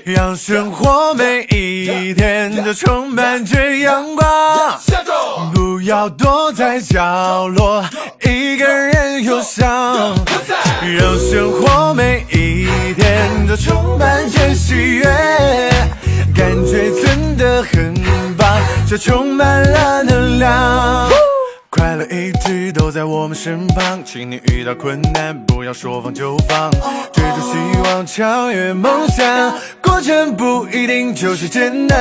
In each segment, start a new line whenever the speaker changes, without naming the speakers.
让生活每一天都充满着阳光。不要躲在角落，一个人忧伤。让生活每一天都充满着喜悦，感觉真的很棒，这充满了能量。快乐一直都在我们身旁，请你遇到困难不要说放就放，追逐希望，超越梦想，过程不一定就是艰难。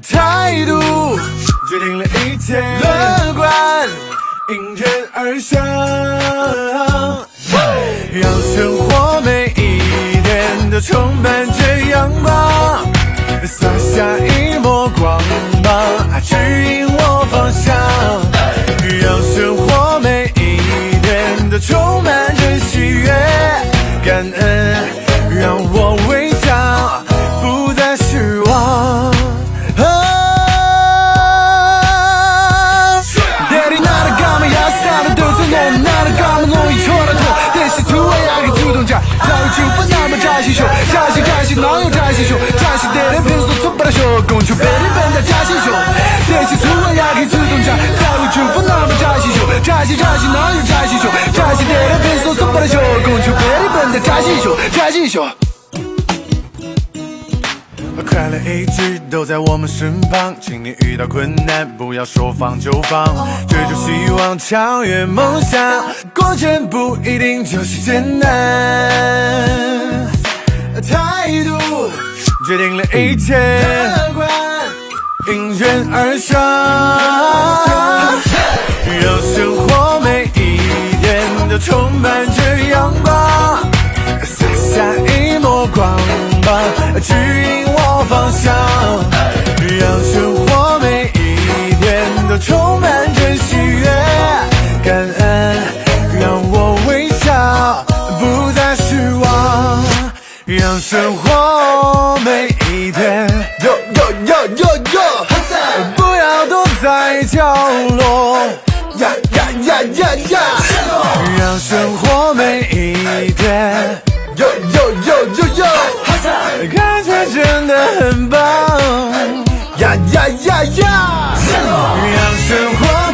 态度决定了一切，乐观迎刃而上，让生活每一天都充满着阳光，洒下一抹光芒，指引我方向，让生活每一天都充满着喜悦，感恩让我微笑，不再失望。扎西秀，扎西扎西，哪有扎西秀？扎西的人平时出不了秀，公主被日本的扎西秀。这些出我也可以自动扎，在我祝福那么扎西秀，扎西扎西，哪有扎西秀？扎西的人平时出不了秀，公主被日本的扎西秀，扎西秀。快乐一直都在我们身旁，请你遇到困难不要说放就放，追逐希望，超越梦想，过程不一定就是艰难。态度决定了一切，乐观迎刃而上，让生活每一天都充满着阳光，洒下一抹光芒，指引我方向，让生活每一天都充满着喜悦，感恩让我微笑，不再失望，让生活每一天不要躲在角落，让生活每一天感觉真的很棒，让生活